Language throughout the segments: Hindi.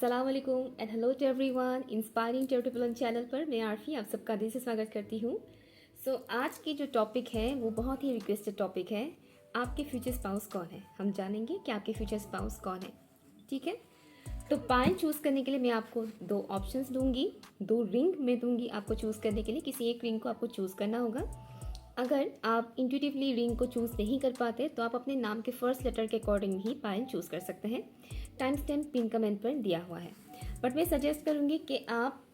अस्सलाम वालेकुम and hello to everyone. Inspiring tutorial channel पर मैं आरफी आप सबका दिल से स्वागत करती हूँ। आज की जो टॉपिक है वो बहुत ही रिक्वेस्टेड टॉपिक है, आपके फ्यूचर स्पाउस कौन है। हम जानेंगे कि आपके फ्यूचर स्पाउस कौन है। ठीक है, तो पायल चूज़ करने के लिए मैं आपको दो ऑप्शंस दूंगी, दो रिंग मैं दूंगी आपको चूज़ करने के लिए। किसी एक रिंग को आपको चूज़ करना होगा। अगर आप इंट्यूटिवली रिंग को चूज़ नहीं कर पाते तो आप अपने नाम के फर्स्ट लेटर के अकॉर्डिंग ही पायल चूज़ कर सकते हैं। टाइम स्टैम्प पिन कमेंट पर दिया हुआ है, बट मैं सजेस्ट करूँगी कि आप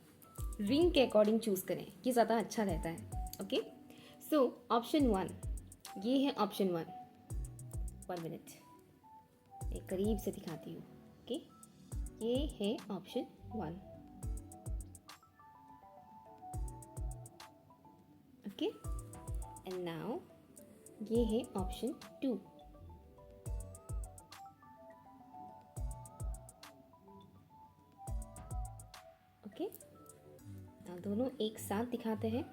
रिंग के अकॉर्डिंग चूज़ करें, ये ज़्यादा अच्छा रहता है। ओके, सो ऑप्शन 1 ये है। ऑप्शन 1 मिनट एक करीब से दिखाती हूँ। ओके, ये है ऑप्शन 1। ओके, एंड नाउ ये है ऑप्शन 2। ओके, दोनों एक साथ दिखाते हैं।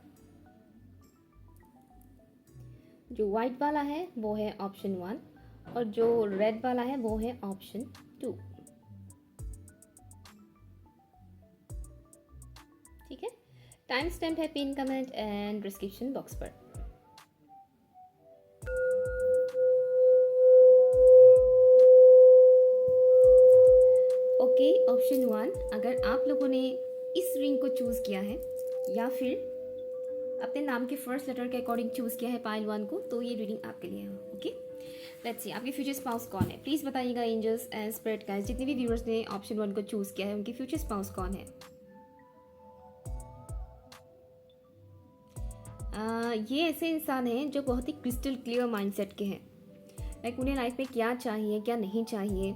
जो वाइट वाला है वो है ऑप्शन 1 और जो रेड वाला है वो है ऑप्शन 2। ठीक है, टाइम स्टैम्प है pin comment and description box पर। ओके, ऑप्शन 1, अगर आप लोगों ने इस रिंग को चूज़ किया है या फिर अपने नाम के फर्स्ट लेटर के अकॉर्डिंग चूज़ किया है पायल 1 को, तो ये रीडिंग आपके लिए है। ओके, लेट्स सी आपके फ्यूचर स्पाउस कौन है। प्लीज़ बताइएगा एंजल्स एंड स्पिरिट गाइस, जितने भी व्यूअर्स ने ऑप्शन 1 को चूज़ किया है उनके फ्यूचर स्पाउस कौन है। ये ऐसे इंसान हैं जो बहुत ही क्रिस्टल क्लियर माइंडसेट के हैं। लाइक उन्हें लाइफ में क्या चाहिए क्या नहीं चाहिए,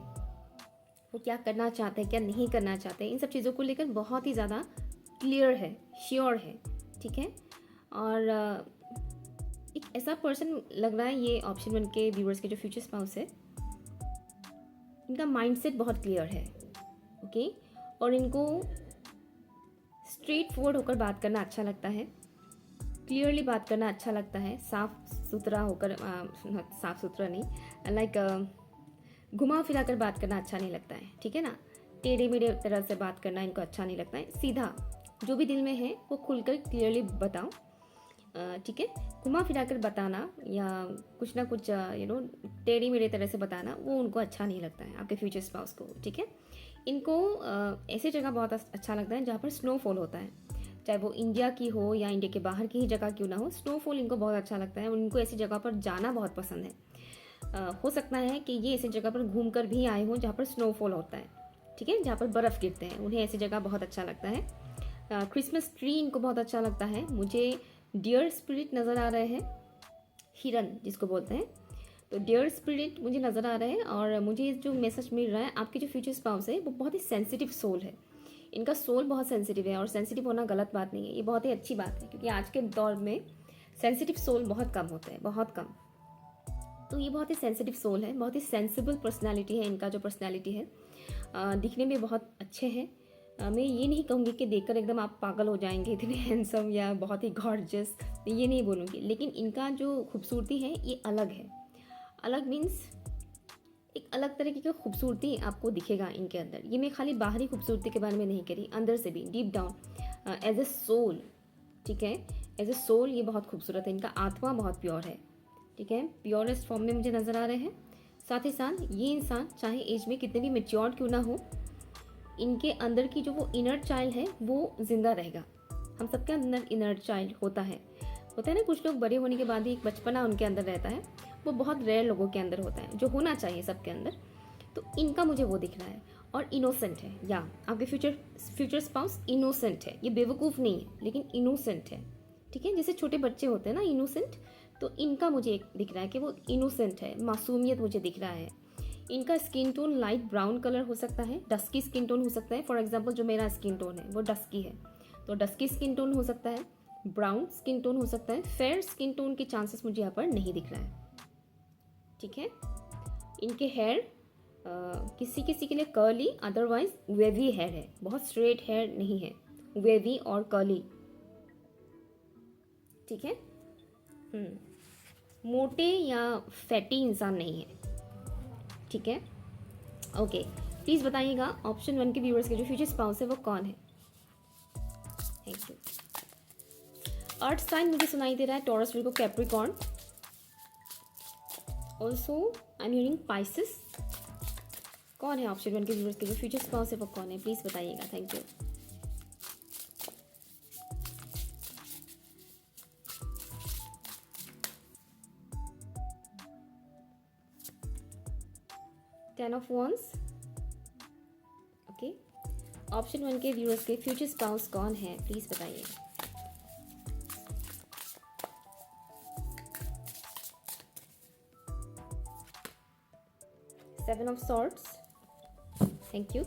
वो क्या करना चाहते हैं क्या नहीं करना चाहते, इन सब चीज़ों को लेकर बहुत ही ज़्यादा क्लियर है, श्योर है। ठीक है, और एक ऐसा पर्सन लग रहा है ये ऑप्शन 1 के व्यूअर्स के जो फ्यूचर स्पाउस है, इनका माइंडसेट बहुत क्लियर है। ओके, और इनको स्ट्रेट फॉरवर्ड होकर बात करना अच्छा लगता है, क्लियरली बात करना अच्छा लगता है, साफ सुथरा होकर, साफ सुथरा नहीं, लाइक घुमा फिरा कर बात करना अच्छा नहीं लगता है। ठीक है ना, टेढ़े मेढ़े तरह से बात करना इनको अच्छा नहीं लगता है। सीधा जो भी दिल में है वो खुलकर क्लियरली बताओ। ठीक है, घुमा फिरा कर बताना या कुछ ना कुछ टेढ़ी मेढ़े तरह से बताना वो उनको अच्छा नहीं लगता है आपके फ्यूचर स्पाउस को। ठीक है, इनको ऐसी जगह बहुत अच्छा लगता है जहाँ पर स्नोफॉल होता है, चाहे वो इंडिया की हो या इंडिया के बाहर की ही जगह क्यों ना हो, स्नोफॉल इनको बहुत अच्छा लगता है। उनको ऐसी जगह पर जाना बहुत पसंद है। हो सकता है कि ये ऐसी जगह पर घूम कर भी आए हों जहाँ पर स्नोफॉल होता है। ठीक है, जहाँ पर बर्फ़ गिरते हैं, उन्हें ऐसी जगह बहुत अच्छा लगता है। क्रिसमस ट्री इनको बहुत अच्छा लगता है। मुझे डियर स्पिरिट नज़र आ रहे हैं, हिरन जिसको बोलते हैं, तो डियर स्पिरिट मुझे नज़र आ रहे हैं। और मुझे जो मैसेज मिल रहा है, आपके जो फ्यूचर स्पाउस है वो बहुत ही सेंसिटिव सोल है। इनका सोल बहुत सेंसिटिव है, और सेंसिटिव होना गलत बात नहीं है, ये बहुत ही अच्छी बात है, क्योंकि आज के दौर में सेंसिटिव सोल बहुत कम होते हैं, बहुत कम। तो ये बहुत ही सेंसिटिव सोल है, बहुत ही सेंसिबल पर्सनालिटी है इनका। जो पर्सनालिटी है दिखने में बहुत अच्छे हैं। मैं ये नहीं कहूँगी कि देखकर एकदम आप पागल हो जाएंगे, इतने हैंडसम या बहुत ही गॉर्जियस, ये नहीं बोलूँगी, लेकिन इनका जो खूबसूरती है ये अलग है। अलग मीन्स एक अलग तरीके की खूबसूरती आपको दिखेगा इनके अंदर। ये मैं खाली बाहरी खूबसूरती के बारे में नहीं कह रही, अंदर से भी deep down as a soul. ठीक है, एज ए सोल ये बहुत खूबसूरत है, इनका आत्मा बहुत प्योर है। ठीक है, प्योरेस्ट फॉर्म में मुझे नज़र आ रहे हैं। साथ ही साथ ये इंसान चाहे एज में कितने भी मेच्योर्ड क्यों ना हो, इनके अंदर की जो वो इनर चाइल्ड है वो जिंदा रहेगा। हम सबके अंदर इनर चाइल्ड होता है ना। कुछ लोग बड़े होने के बाद ही एक बचपना उनके अंदर रहता है, वो बहुत रेयर लोगों के अंदर होता है, जो होना चाहिए सबके अंदर। तो इनका मुझे वो दिख रहा है, और इनोसेंट है। या आपके फ्यूचर स्पाउस इनोसेंट है, ये बेवकूफ़ नहीं है लेकिन इनोसेंट है। ठीक है, जैसे छोटे बच्चे होते हैं ना इनोसेंट, तो इनका मुझे एक दिख रहा है कि वो इनोसेंट है, मासूमियत मुझे दिख रहा है। इनका skin tone light brown colour हो सकता है, डस्की स्किन टोन हो सकता है। फॉर एग्जांपल जो मेरा स्किन टोन है वो डस्की है, तो डस्की स्किन टोन हो सकता है, ब्राउन स्किन टोन हो सकता है। फेयर स्किन टोन के चांसेस मुझे यहाँ पर नहीं दिख रहा है। ठीक है, इनके हेयर किसी किसी के लिए कर्ली, अदरवाइज वेवी हेयर है, बहुत स्ट्रेट हेयर नहीं है, वेवी और कर्ली। ठीक है, मोटे या फैटी इंसान नहीं है। ठीक है, ओके, प्लीज़ बताइएगा ऑप्शन 1 के व्यूअर्स के जो फ्यूचर स्पाउस है वो कौन है। Thank you. अर्थ साइन मुझे सुनाई दे रहा है, taurus, Virgo, Capricorn. Also I am hearing Pisces. कौन है ऑप्शन 1 के व्यूअर्स के जो फ्यूचर स्पाउस है वो कौन है, प्लीज़ बताइएगा। Thank you. Ten of wands. Okay, option 1 के व्यूअर्स के फ्यूचर स्पाउस कौन है, प्लीज़ बताइएगा। Seven of swords. Thank you.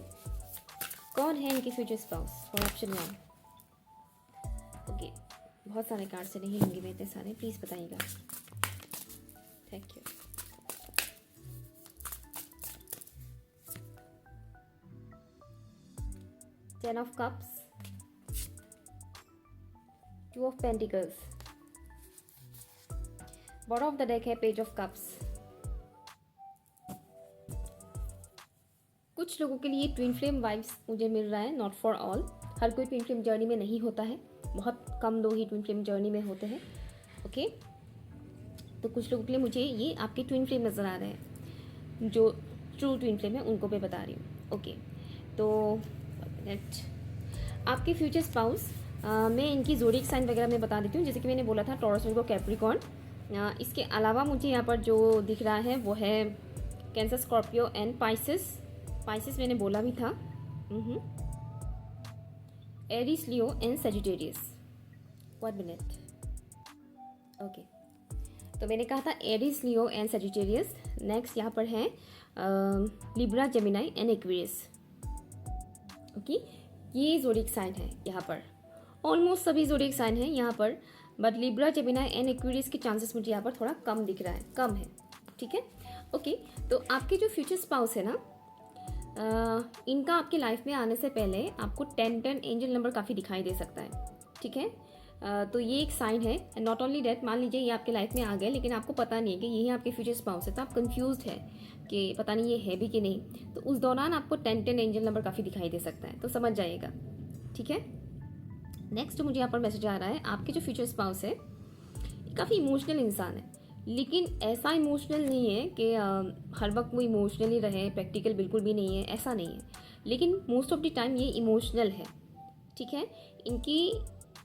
कौन है इनके future spouse for option 1? Okay, बहुत सारे कार्ड से नहीं होंगे मैं इतने सारे, प्लीज़ बताइएगा। Thank you. Ten of cups, two of pentacles. Bottom of the deck है पेज ऑफ कप्स। कुछ लोगों के लिए ट्विन फ्लेम वाइब्स मुझे मिल रहा है, नॉट फॉर ऑल। हर कोई ट्विन फ्लेम जर्नी में नहीं होता है, बहुत कम लोग ही ट्विन फ्लेम जर्नी में होते हैं। ओके, तो कुछ लोगों के लिए मुझे ये आपके ट्विन फ्लेम नज़र आ रहे हैं, जो ट्रू ट्विन फ्लेम है उनको मैं बता रही हूँ। ओके, तो आपके फ्यूचर स्पाउस, मैं इनकी ज़ोडिएक साइन वगैरह मैं बता देती हूँ। जैसे कि मैंने बोला था टॉरस, विर्गो, कैप्रिकॉर्न। इसके अलावा मुझे यहाँ पर जो दिख रहा है वो है cancer, Scorpio and Pisces. Pisces मैंने बोला भी था। Aries, Leo and Sagittarius. 1 minute. Okay, तो मैंने कहा था Aries, Leo and Sagittarius. Next यहाँ पर है Libra, Gemini and Aquarius. Okay, ये ज़ोडिएक साइन है यहाँ पर। ऑलमोस्ट सभी ज़ोडिएक साइन है यहाँ पर, but Libra, Gemini and Aquarius के चांसेस मुझे यहाँ पर थोड़ा कम दिख रहा है, कम है। ठीक है। ओके, तो आपके जो फ्यूचर स्पाउस है ना, इनका आपके लाइफ में आने से पहले आपको 10 एंजल नंबर काफ़ी दिखाई दे सकता है। ठीक है, तो ये एक साइन है। नॉट ओनली डेट, मान लीजिए ये आपके लाइफ में आ गए लेकिन आपको पता नहीं है कि यही आपके फ्यूचर स्पाउस है, तो आप कंफ्यूज्ड है कि पता नहीं ये है भी कि नहीं, तो उस दौरान आपको 10 एंजल नंबर काफ़ी दिखाई दे सकता है, तो समझ जाइएगा। ठीक है। नेक्स्ट मुझे यहाँ पर मैसेज आ रहा है, आपके जो फ्यूचर स्पाउस है काफ़ी इमोशनल इंसान है, लेकिन ऐसा इमोशनल नहीं है कि हर वक्त वो इमोशनली रहे, प्रैक्टिकल बिल्कुल भी नहीं है, ऐसा नहीं है, लेकिन मोस्ट ऑफ द टाइम ये इमोशनल है। ठीक है, इनकी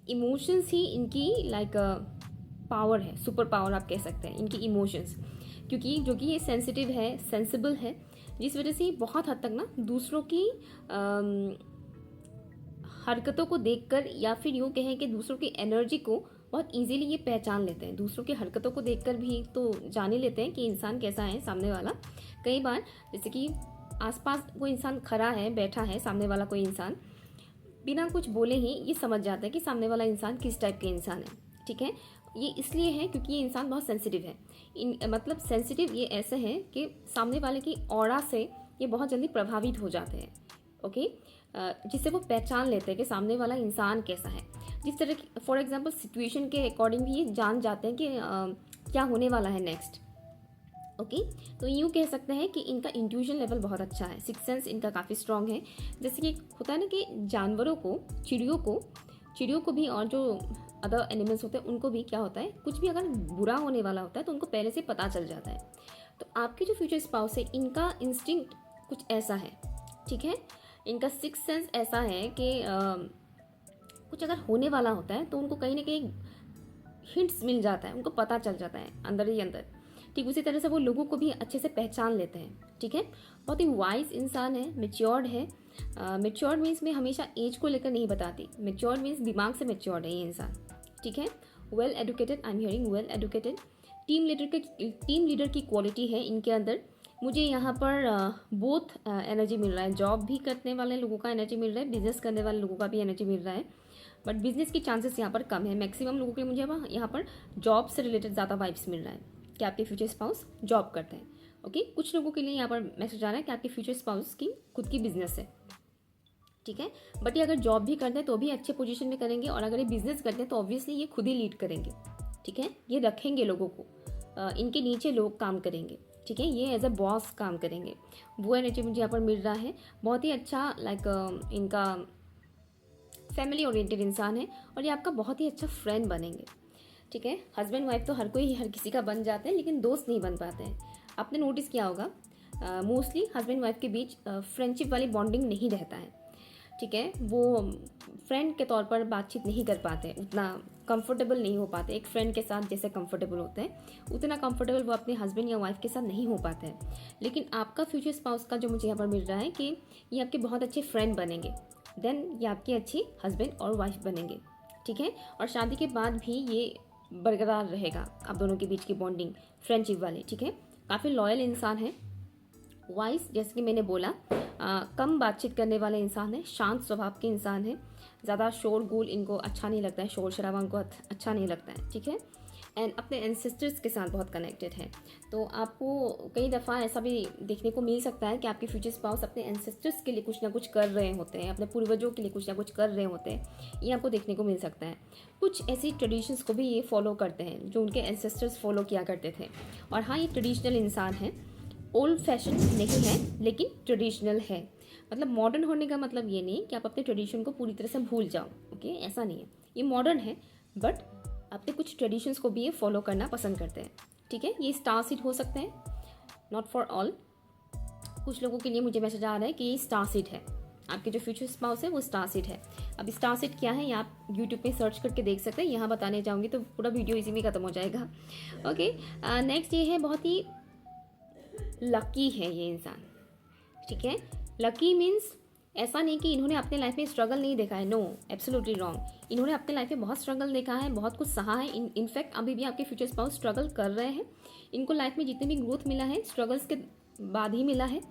इमोशंस ही इनकी लाइक पावर है, सुपर पावर आप कह सकते हैं इनकी इमोशंस, क्योंकि जो कि ये सेंसिटिव है, सेंसिबल है, जिस वजह से बहुत हद तक ना दूसरों की हरकतों को देखकर, या फिर यूँ कहें कि दूसरों की एनर्जी को बहुत इजीली ये पहचान लेते हैं। दूसरों की हरकतों को देखकर भी तो जान ही लेते हैं कि इंसान कैसा है सामने वाला। कई बार जैसे कि आसपास कोई इंसान खड़ा है, बैठा है, सामने वाला कोई इंसान बिना कुछ बोले ही ये समझ जाता है कि सामने वाला इंसान किस टाइप के इंसान है। ठीक है, ये इसलिए है क्योंकि ये इंसान बहुत सेंसिटिव है। मतलब सेंसिटिव ये ऐसे है कि सामने वाले की ऑरा से ये बहुत जल्दी प्रभावित हो जाते हैं। ओके, जिससे वो पहचान लेते हैं कि सामने वाला इंसान कैसा है। जिस तरह की फॉर एग्जांपल सिचुएशन के अकॉर्डिंग भी ये जान जाते हैं कि क्या होने वाला है नेक्स्ट। ओके, तो यूँ कह सकते हैं कि इनका इंट्यूशन लेवल बहुत अच्छा है, सिक्स सेंस इनका काफ़ी स्ट्रांग है। जैसे कि होता है ना कि जानवरों को, चिड़ियों को भी और जो अदर एनिमल्स होते हैं उनको भी क्या होता है, कुछ भी अगर बुरा होने वाला होता है तो उनको पहले से पता चल जाता है। तो आपके जो फ्यूचर स्पाउस है इनका इंस्टिंक्ट कुछ ऐसा है। ठीक है, इनका सिक्स सेंस ऐसा है कि कुछ अगर होने वाला होता है तो उनको कहीं ना कहीं हिंट्स मिल जाता है, उनको पता चल जाता है अंदर ही अंदर। ठीक उसी तरह से वो लोगों को भी अच्छे से पहचान लेते हैं। ठीक है, बहुत ही वाइज इंसान है, मेच्योर्ड है। मेच्योर्ड मीन्स मैं हमेशा एज को लेकर नहीं बताती, मेच्योर्ड मीन्स दिमाग से मेच्योर्ड है ये इंसान। ठीक है, well educated, I am hearing well educated. Team leader की क्वालिटी है इनके अंदर। मुझे यहाँ पर बोथ एनर्जी मिल रहा है, जॉब भी करने वाले लोगों का एनर्जी मिल रहा है, बिजनेस करने वाले लोगों का भी एनर्जी मिल रहा है, बट बिजनेस की चांसेस यहाँ पर कम है। मैक्सिमम लोगों के लिए मुझे यहाँ पर जॉब से रिलेटेड ज़्यादा वाइब्स मिल रहा है कि आपके फ्यूचर स्पाउस जॉब करते हैं। ओके, कुछ लोगों के लिए यहाँ पर मैसेज आ रहा है कि आपके फ्यूचर स्पाउस की खुद की बिजनेस है। ठीक है, बट ये अगर जॉब भी करते हैं तो भी अच्छे पोजीशन में करेंगे, और अगर ये बिजनेस करते हैं तो ऑब्वियसली ये खुद ही लीड करेंगे। ठीक है, ये रखेंगे लोगों को, इनके नीचे लोग काम करेंगे। ठीक है, ये एज अ बॉस काम करेंगे, वो एनर्जी मुझे यहाँ पर मिल रहा है। बहुत ही अच्छा लाइक इनका फैमिली ओरिएंटेड इंसान है और ये आपका बहुत ही अच्छा फ्रेंड बनेंगे। ठीक है, हस्बैंड वाइफ तो हर किसी का बन जाते हैं, लेकिन दोस्त नहीं बन पाते हैं। आपने नोटिस किया होगा मोस्टली हस्बैंड वाइफ के बीच फ्रेंडशिप वाली बॉन्डिंग नहीं रहता है। ठीक है, वो फ्रेंड के तौर पर बातचीत नहीं कर पाते, उतना कंफर्टेबल नहीं हो पाते। एक फ्रेंड के साथ जैसे कंफर्टेबल होते हैं उतना कंफर्टेबल वो अपने हस्बैंड या वाइफ के साथ नहीं हो पाते हैं। लेकिन आपका फ्यूचर स्पाउस का जो मुझे यहाँ पर मिल रहा है कि ये आपके बहुत अच्छे फ्रेंड बनेंगे, देन ये आपके अच्छी हस्बैंड और वाइफ बनेंगे। ठीक है, और शादी के बाद भी ये बरकरार रहेगा आप दोनों के बीच की बॉन्डिंग फ्रेंडशिप वाली। ठीक है, काफ़ी लॉयल इंसान है। वाइस जैसे कि मैंने बोला कम बातचीत करने वाले इंसान है, शांत स्वभाव के इंसान है, ज़्यादा शोर गुल इनको अच्छा नहीं लगता है, शोर शराबा इनको अच्छा नहीं लगता है। ठीक है, एंड अपने एंसेस्टर्स के साथ बहुत कनेक्टेड है। तो आपको कई दफ़ा ऐसा भी देखने को मिल सकता है कि आपके फ्यूचर स्पाउस अपने एंसेस्टर्स के लिए कुछ ना कुछ कर रहे होते हैं, अपने पूर्वजों के लिए कुछ ना कुछ कर रहे होते हैं, ये आपको देखने को मिल सकता है। कुछ ऐसी ट्रेडिशंस को भी ये फॉलो करते हैं जो उनके एंसेस्टर्स फॉलो किया करते थे। और हाँ, ये ट्रेडिशनल इंसान है, ओल्ड फैशन नहीं है लेकिन ट्रेडिशनल है। मतलब मॉडर्न होने का मतलब ये नहीं कि आप अपने ट्रेडिशन को पूरी तरह से भूल जाओ, ओके, ऐसा नहीं है। ये मॉडर्न है बट अपने कुछ ट्रेडिशंस को भी ये फॉलो करना पसंद करते हैं। ठीक है, ये स्टार सीड हो सकते हैं, नॉट फॉर ऑल। कुछ लोगों के लिए मुझे मैसेज आ रहा है कि ये स्टार सीड है, आपके जो फ्यूचर स्पाउस है वो स्टार सीड है। अब स्टार सीड क्या है ये आप यूट्यूब पे सर्च करके देख सकते हैं, यहाँ बताने जाऊँगी तो पूरा वीडियो इसी में ख़त्म हो जाएगा। ओके, नेक्स्ट ये है बहुत ही लकी है ये इंसान। ठीक है, लकी मीन्स ऐसा नहीं कि इन्होंने अपने लाइफ में स्ट्रगल नहीं देखा है, नो, एब्सोल्युटली रॉन्ग। इन्होंने अपने लाइफ में बहुत स्ट्रगल देखा है, बहुत कुछ सहा है। इनफैक्ट अभी भी आपके फ्यूचर स्पाउस स्ट्रगल कर रहे हैं। इनको लाइफ में जितने भी ग्रोथ मिला है स्ट्रगल्स के बाद ही मिला है,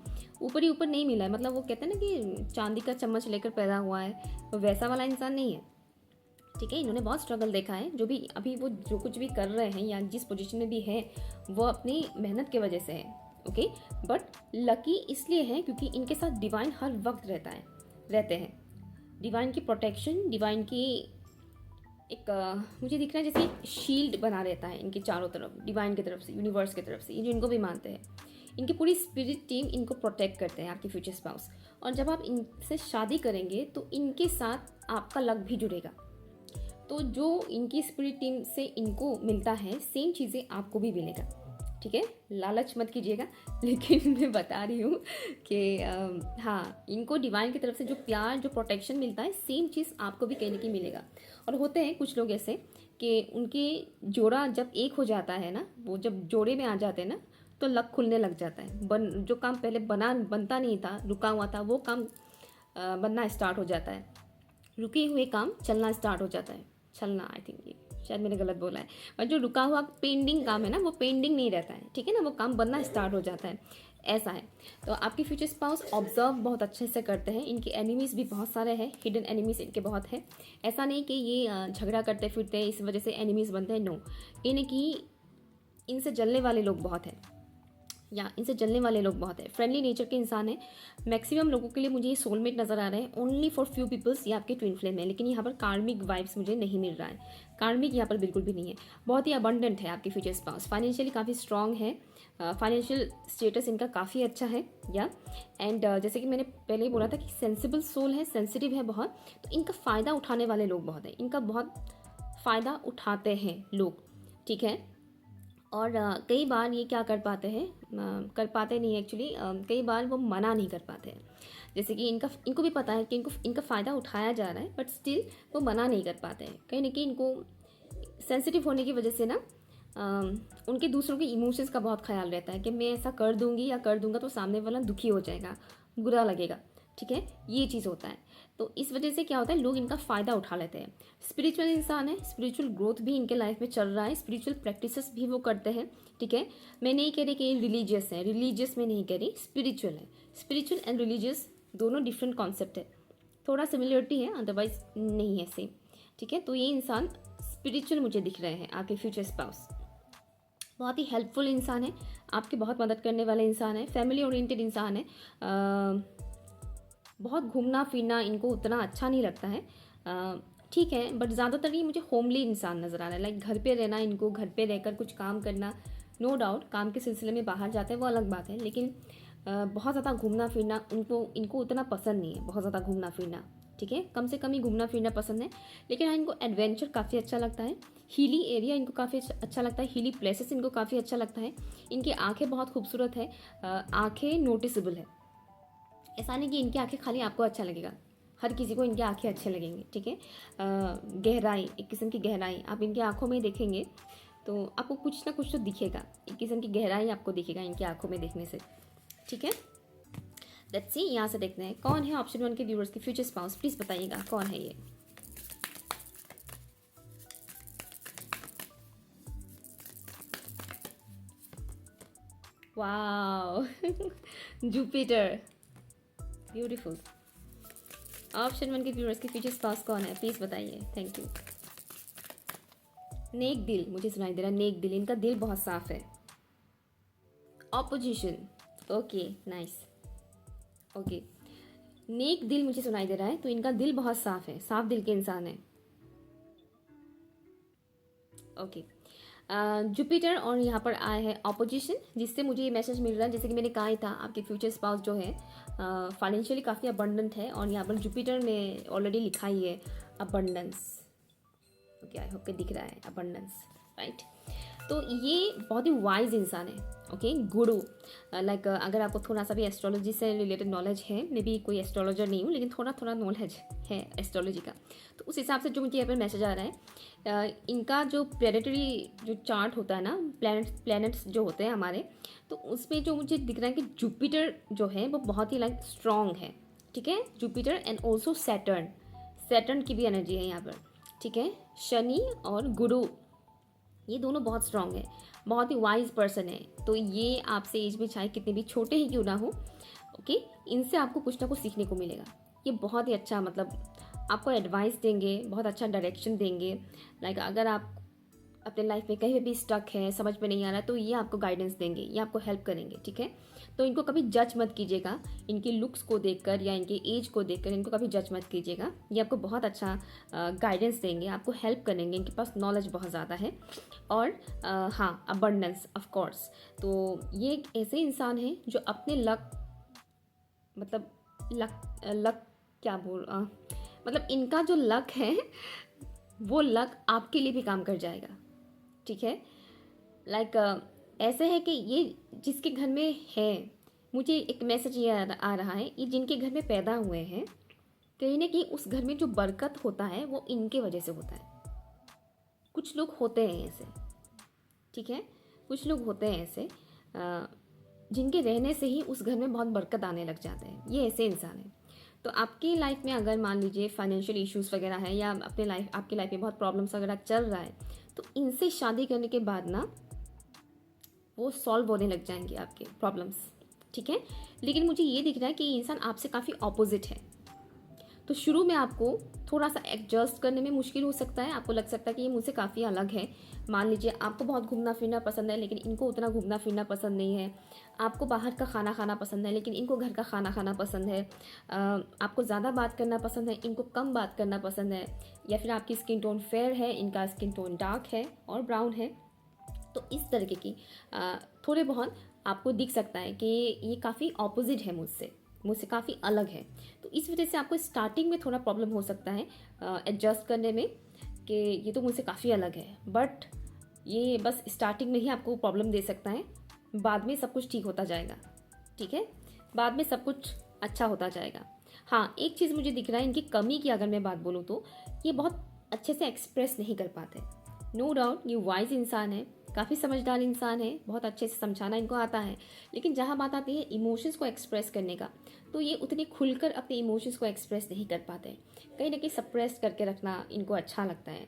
ऊपर ही ऊपर नहीं मिला है। मतलब वो कहते हैं ना कि चांदी का चम्मच लेकर पैदा हुआ है, तो वैसा वाला इंसान नहीं है। ठीक है, इन्होंने बहुत स्ट्रगल देखा है। जो भी अभी वो जो कुछ भी कर रहे हैं या जिस पोजीशन में भी है वो अपनी मेहनत की वजह से है। ओके, बट लकी इसलिए है क्योंकि इनके साथ डिवाइन हर वक्त रहते हैं। डिवाइन की प्रोटेक्शन, डिवाइन की एक मुझे दिख रहा है जैसे एक शील्ड बना रहता है इनके चारों तरफ, डिवाइन की तरफ से, यूनिवर्स की तरफ से, ये जो इनको भी मानते हैं। इनकी पूरी स्पिरिट टीम इनको प्रोटेक्ट करते हैं, आपके फ्यूचर स्पाउस। और जब आप इनसे शादी करेंगे तो इनके साथ आपका लक भी जुड़ेगा। तो जो इनकी स्पिरिट टीम से इनको मिलता है सेम चीज़ें आपको भी मिलेगा। ठीक है, लालच मत कीजिएगा, लेकिन मैं बता रही हूँ कि हाँ, इनको डिवाइन की तरफ से जो प्यार, जो प्रोटेक्शन मिलता है सेम चीज़ आपको भी कहीं ना कहीं मिलेगा। और होते हैं कुछ लोग ऐसे कि उनके जोड़ा जब एक हो जाता है ना, वो जब जोड़े में आ जाते हैं ना तो लक खुलने लग जाता है। जो काम पहले बनता नहीं था, रुका हुआ था, वो काम बनना स्टार्ट हो जाता है। रुके हुए काम चलना स्टार्ट हो जाता है, चलना, आई थिंक ये शायद मैंने गलत बोला है। और जो रुका हुआ पेंडिंग काम है ना वो पेंडिंग नहीं रहता है। ठीक है ना, वो काम बनना स्टार्ट हो जाता है, ऐसा है। तो आपके फ्यूचर स्पाउस ऑब्जर्व बहुत अच्छे से करते हैं। इनके एनिमीज़ भी बहुत सारे हैं, हिडन एनिमीज़ इनके बहुत है। ऐसा नहीं कि ये झगड़ा करते फिरते इस वजह से एनिमीज़ बनते हैं, नो। इनकी इनसे जलने वाले लोग बहुत हैं, या इनसे जलने वाले लोग बहुत है। फ्रेंडली नेचर के इंसान है। मैक्सिमम लोगों के लिए मुझे ये सोलमेट नज़र आ रहे हैं, ओनली फॉर फ्यू पीपल्स ये आपके ट्विन फ्लेम है। लेकिन यहाँ पर कार्मिक वाइब्स मुझे नहीं मिल रहा है, कार्मिक यहाँ पर बिल्कुल भी नहीं है। बहुत ही अबंडेंट है आपके फ्यूचर स्पाउस, फाइनेंशियली काफ़ी स्ट्रॉन्ग है, फाइनेंशियल स्टेटस इनका काफ़ी अच्छा है, या एंड जैसे कि मैंने पहले ही बोला था कि सेंसिबल सोल है, सेंसिटिव है बहुत। तो इनका फ़ायदा उठाने वाले लोग बहुत हैं, इनका बहुत फ़ायदा उठाते हैं लोग। ठीक है, और कई बार ये क्या कर पाते हैं, कर पाते नहीं एक्चुअली, कई बार वो मना नहीं कर पाते हैं। जैसे कि इनको भी पता है कि इनका फ़ायदा उठाया जा रहा है, बट स्टिल वो मना नहीं कर पाते हैं। कहीं ना कहीं इनको सेंसिटिव होने की वजह से ना उनके दूसरों के इमोशंस का बहुत ख्याल रहता है कि मैं ऐसा कर दूंगी या कर दूंगा तो सामने वाला दुखी हो जाएगा, बुरा लगेगा। ठीक है, ये चीज़ होता है। तो इस वजह से क्या होता है, लोग इनका फ़ायदा उठा लेते हैं। स्पिरिचुअल इंसान है, स्पिरिचुअल ग्रोथ भी इनके लाइफ में चल रहा है, स्पिरिचुअल प्रैक्टिसेस भी वो करते हैं। ठीक है, मैं नहीं कह रही कि रिलीजियस है, रिलीजियस में नहीं कह रही, स्पिरिचुअल है। स्पिरिचुअल एंड रिलीजियस दोनों डिफरेंट कॉन्सेप्ट है, थोड़ा सिमिलरिटी है, अदरवाइज नहीं है सेम। ठीक है, तो ये इंसान स्पिरिचुअल मुझे दिख रहे हैं, आपके फ्यूचर स्पाउस। बहुत ही हेल्पफुल इंसान है, आपकी बहुत मदद करने वाले इंसान है, फैमिली ओरिएंटेड इंसान है। बहुत घूमना फिरना इनको उतना अच्छा नहीं लगता है, ठीक है, बट ज़्यादातर ये मुझे होमली इंसान नज़र आ रहा है। लाइक घर पे रहना, इनको घर पे रहकर कुछ काम करना नो डाउट काम के सिलसिले में बाहर जाते हैं वो अलग बात है, लेकिन बहुत ज़्यादा घूमना फिरना इनको उतना पसंद नहीं है, बहुत ज़्यादा घूमना फिरना, ठीक है, कम से कम ही घूमना फिरना पसंद है। लेकिन हाँ, इनको एडवेंचर काफ़ी अच्छा लगता है, हिली एरिया इनको काफ़ी अच्छा लगता है, हिली प्लेसेस इनको काफ़ी अच्छा लगता है। इनकी आंखें बहुत खूबसूरत है, आंखें नोटिसेबल है। ऐसा नहीं कि इनकी आंखें खाली आपको अच्छा लगेगा, हर किसी को इनकी आंखें अच्छे लगेंगे, ठीक है। गहराई, एक किस्म की गहराई आप इनकी आंखों में देखेंगे तो आपको कुछ ना कुछ तो दिखेगा, एक किस्म की गहराई आपको दिखेगा इनकी आंखों में देखने से, ठीक है। लेट्स सी, यहाँ से देखते हैं कौन है ऑप्शन 1 के व्यूअर्स की फ्यूचर स्पाउस। प्लीज़ बताइएगा कौन है ये। Wow Jupiter, beautiful. ऑप्शन 1 के व्यूअर्स की फ्यूचर स्पाउस कौन है, प्लीज़ बताइए। Thank you. नेक दिल मुझे सुनाई दे रहा है, नेक दिल, इनका दिल बहुत साफ है। Opposition, okay nice, okay. नेक दिल मुझे सुनाई दे रहा है, तो इनका दिल बहुत साफ है, साफ दिल के इंसान है, ओके। जुपिटर और यहाँ पर आया है ऑपोजिशन, जिससे मुझे ये मैसेज मिल रहा है, जैसे कि मैंने कहा ही था आपके फ्यूचर स्पाउस जो है फाइनेंशियली काफ़ी अबंडेंट है, और यहाँ पर जुपिटर में ऑलरेडी लिखा ही है अबंडेंस, ओके, आई होप के दिख रहा है अबंडेंस, राइट। तो ये बहुत ही वाइज इंसान है, ओके, गुरु। लाइक अगर आपको थोड़ा सा भी एस्ट्रोलॉजी से रिलेटेड नॉलेज है, मे बी कोई एस्ट्रोलॉजर नहीं हूँ लेकिन थोड़ा थोड़ा नॉलेज है एस्ट्रोलॉजी का, तो उस हिसाब से जो मुझे यहाँ पर मैसेज आ रहा है, इनका जो प्लेनेटरी जो चार्ट होता है ना, प्लैनेट्स जो होते हैं हमारे, तो उसमें जो मुझे दिख रहा है कि जुपिटर जो है वो बहुत ही लाइक स्ट्रॉन्ग है, ठीक है। जुपिटर एंड ऑल्सो सैटर्न की भी एनर्जी है यहाँ पर, ठीक है। शनि और गुरु ये दोनों बहुत स्ट्रांग है, बहुत ही वाइज पर्सन है। तो ये आपसे एज में चाहे कितने भी छोटे ही क्यों ना हो, ओके, इनसे आपको कुछ ना कुछ सीखने को मिलेगा। ये बहुत ही अच्छा मतलब आपको एडवाइस देंगे, बहुत अच्छा डायरेक्शन देंगे। लाइक अगर आप अपने लाइफ में कहीं भी स्टक है, समझ में नहीं आ रहा, तो ये आपको गाइडेंस देंगे, ये आपको हेल्प करेंगे, ठीक है। तो इनको कभी जज मत कीजिएगा, इनके लुक्स को देखकर या इनके एज को देखकर इनको कभी जज मत कीजिएगा। ये आपको बहुत अच्छा गाइडेंस देंगे, आपको हेल्प करेंगे, इनके पास नॉलेज बहुत ज़्यादा है। और हाँ, अबंडेंस ऑफ कोर्स। तो ये एक ऐसे इंसान हैं जो अपने लक मतलब लक क्या मतलब इनका जो लक है वो लक आपके लिए भी काम कर जाएगा, ठीक है। लाइक ऐसे है कि ये जिसके घर में है, मुझे एक मैसेज ये आ रहा है, ये जिनके घर में पैदा हुए हैं, कहीं ना कहीं उस घर में जो बरकत होता है वो इनके वजह से होता है। कुछ लोग होते हैं ऐसे, ठीक है, कुछ लोग होते हैं ऐसे जिनके रहने से ही उस घर में बहुत बरकत आने लग जाते हैं, ये ऐसे इंसान हैं। तो आपकी लाइफ में अगर मान लीजिए फाइनेंशियल इश्यूज़ वगैरह है, या आपकी लाइफ में बहुत प्रॉब्लम्स वगैरह चल रहा है, तो इनसे शादी करने के बाद ना वो सॉल्व होने लग जाएंगे आपके प्रॉब्लम्स, ठीक है। लेकिन मुझे ये दिख रहा है कि ये इंसान आपसे काफ़ी ऑपोजिट है, तो शुरू में आपको थोड़ा सा एडजस्ट करने में मुश्किल हो सकता है, आपको लग सकता है कि ये मुझसे काफ़ी अलग है। मान लीजिए आपको बहुत घूमना फिरना पसंद है लेकिन इनको उतना घूमना फिरना पसंद नहीं है, आपको बाहर का खाना खाना पसंद है लेकिन इनको घर का खाना खाना पसंद है, आपको ज़्यादा बात करना पसंद है, इनको कम बात करना पसंद है, या फिर आपकी स्किन टोन फेयर है, इनका स्किन टोन डार्क है और ब्राउन है। तो इस तरीके की थोड़े बहुत आपको दिख सकता है कि ये काफ़ी ऑपोजिट है मुझसे काफ़ी अलग है। तो इस वजह से आपको स्टार्टिंग में थोड़ा प्रॉब्लम हो सकता है एडजस्ट करने में, कि ये तो मुझसे काफ़ी अलग है। बट ये बस स्टार्टिंग में ही आपको प्रॉब्लम दे सकता है, बाद में सब कुछ ठीक होता जाएगा, ठीक है, बाद में सब कुछ अच्छा होता जाएगा। हाँ, एक चीज़ मुझे दिख रहा है, इनकी कमी की अगर मैं बात बोलूँ तो ये बहुत अच्छे से एक्सप्रेस नहीं कर पाते। नो डाउट ये वाइज इंसान है, काफ़ी समझदार इंसान है, बहुत अच्छे से समझाना इनको आता है, लेकिन जहाँ बात आती है इमोशंस को एक्सप्रेस करने का, तो ये उतने खुलकर अपने इमोशंस को एक्सप्रेस नहीं कर पाते। कहीं ना कहीं सप्रेस करके रखना इनको अच्छा लगता है।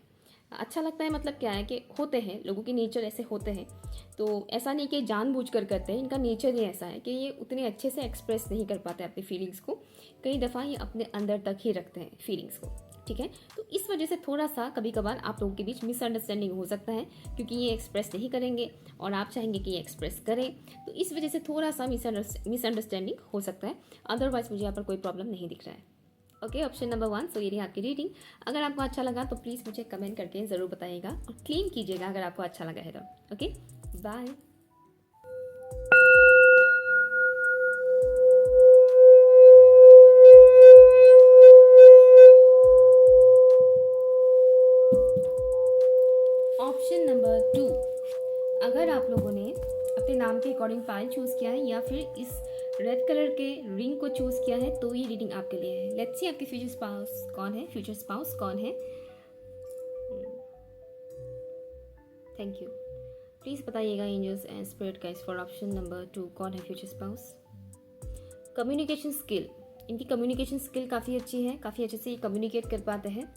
अच्छा लगता है मतलब क्या है कि होते हैं लोगों के नेचर ऐसे होते हैं, तो ऐसा नहीं कि जानबूझकर करते हैं, इनका नेचर ही ऐसा है कि ये उतने अच्छे से एक्सप्रेस नहीं कर पाते अपनी फीलिंग्स को, कई दफ़ा ये अपने अंदर तक ही रखते हैं फीलिंग्स को, ठीक है। तो इस वजह से थोड़ा सा कभी कभार आप लोगों के बीच मिसअंडरस्टैंडिंग हो सकता है, क्योंकि ये एक्सप्रेस नहीं करेंगे और आप चाहेंगे कि ये एक्सप्रेस करें, तो इस वजह से थोड़ा सा मिसअंडरस्टैंडिंग हो सकता है। अदरवाइज मुझे यहाँ पर कोई प्रॉब्लम नहीं दिख रहा है। Okay, option number 1। सो ये रही आपकी रीडिंग। अगर आपको अच्छा लगा तो प्लीज़ मुझे कमेंट करके ज़रूर बताइएगा और क्लेम कीजिएगा अगर आपको अच्छा लगा है तो। Okay, bye. ऑप्शन नंबर 2, अगर आप लोगों ने अपने नाम के अकॉर्डिंग फाइल चूज़ किया है या फिर इस रेड कलर के रिंग को चूज़ किया है तो ये रीडिंग आपके लिए है। लेट्स सी आपके फ्यूचर स्पाउस कौन है, फ्यूचर स्पाउस कौन है। Thank you. प्लीज़ बताइएगा angels and spirit guides for option number 2 कौन है फ्यूचर स्पाउस। कम्युनिकेशन स्किल, इनकी कम्युनिकेशन स्किल काफ़ी अच्छी है, काफ़ी अच्छे से ये कम्युनिकेट कर पाते हैं।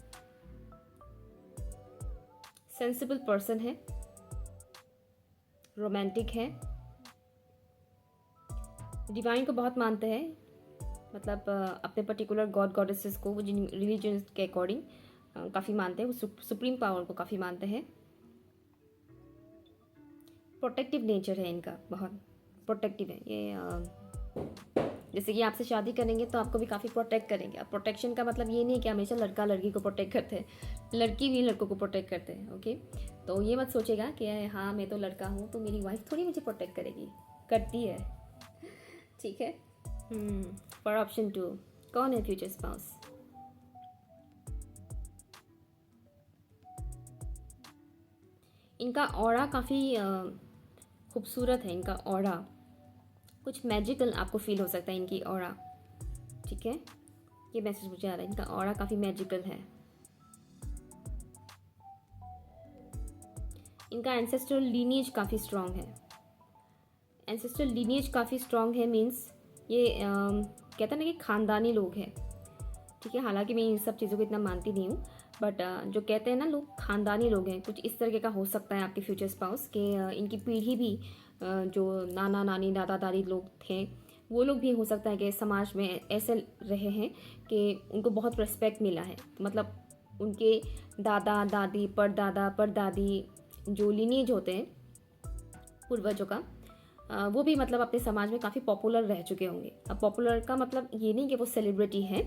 सेंसिबल पर्सन है, रोमांटिक है, डिवाइन को बहुत मानते हैं, मतलब अपने पर्टिकुलर गॉड गॉडेसेस को, वो जिन रिलीजन के अकॉर्डिंग काफ़ी मानते हैं, वो सुप्रीम पावर को काफ़ी मानते हैं। प्रोटेक्टिव नेचर है इनका, बहुत प्रोटेक्टिव है ये। जैसे कि आपसे शादी करेंगे तो आपको भी काफ़ी प्रोटेक्ट करेंगे। अब प्रोटेक्शन का मतलब ये नहीं कि हमेशा लड़का लड़की को प्रोटेक्ट करते हैं, लड़की भी लड़कों को प्रोटेक्ट करते हैं। ओके, तो ये मत सोचेगा कि हाँ मैं तो लड़का हूँ तो मेरी वाइफ थोड़ी मुझे प्रोटेक्ट करेगी, करती है। ठीक है। फॉर ऑप्शन 2 कौन है फ्यूचर स्पाउस। इनका ऑरा काफ़ी खूबसूरत है, इनका ऑरा कुछ मैजिकल आपको फील हो सकता है, इनकी ऑरा। ठीक है, ये मैसेज मुझे आ रहा है, इनका ऑरा काफ़ी मैजिकल है। इनका एंसेस्ट्रल लीनिएज काफ़ी स्ट्रॉन्ग है, एंसेस्ट्रल लीनिएज काफ़ी स्ट्रॉन्ग है, मीन्स ये कहते हैं ना कि ख़ानदानी लोग हैं। ठीक है, हालांकि मैं इन सब चीज़ों को इतना मानती नहीं हूँ, बट जो कहते हैं ना लोग ख़ानदानी लोग हैं, कुछ इस तरीके का हो सकता है आपके फ्यूचर स्पाउस के। इनकी पीढ़ी भी जो नाना नानी दादा दादी लोग थे वो लोग भी हो सकता है कि समाज में ऐसे रहे हैं कि उनको बहुत रिस्पेक्ट मिला है, मतलब उनके दादा दादी परदादा परदादी जो लीनिएज होते हैं पूर्वजों का, वो भी मतलब अपने समाज में काफ़ी पॉपुलर रह चुके होंगे। अब पॉपुलर का मतलब ये नहीं कि वो सेलिब्रिटी हैं,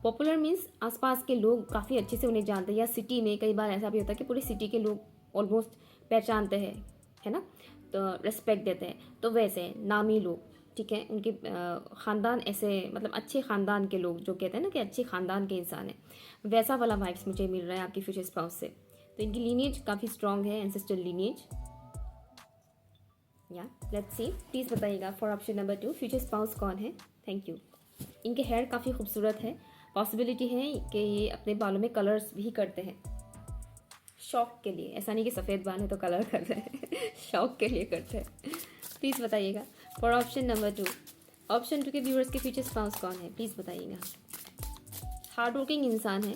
पॉपुलर मीन्स आसपास के लोग काफ़ी अच्छे से उन्हें जानते हैं, या सिटी में कई बार ऐसा भी होता है कि पूरी सिटी के लोग ऑलमोस्ट पहचानते हैं, है ना, तो रिस्पेक्ट देते हैं। तो वैसे नामी लोग, ठीक है, उनके ख़ानदान ऐसे मतलब अच्छे ख़ानदान के लोग जो कहते हैं ना कि अच्छे ख़ानदान के इंसान हैं, वैसा वाला वाइब्स मुझे मिल रहा है आपकी फ्यूचर स्पाउस से। तो इनकी लीनिएज काफ़ी स्ट्रॉन्ग है, एंसेस्ट्रल लीनिएज। या लेट्स सी, प्लीज़ बताइएगा for option number 2 future spouse कौन है। Thank you. इनके हेयर काफ़ी खूबसूरत है, पॉसिबिलिटी है कि ये अपने बालों में कलर्स भी करते हैं शौक के लिए, ऐसा नहीं कि सफ़ेद बाल है तो कलर कर रहे हैं शौक के लिए करते हैं। प्लीज़ बताइएगा फॉर ऑप्शन नंबर 2, ऑप्शन 2 के व्यूअर्स के फ्यूचर स्पाउस कौन है, प्लीज़ बताइएगा। हार्ड वर्किंग इंसान है,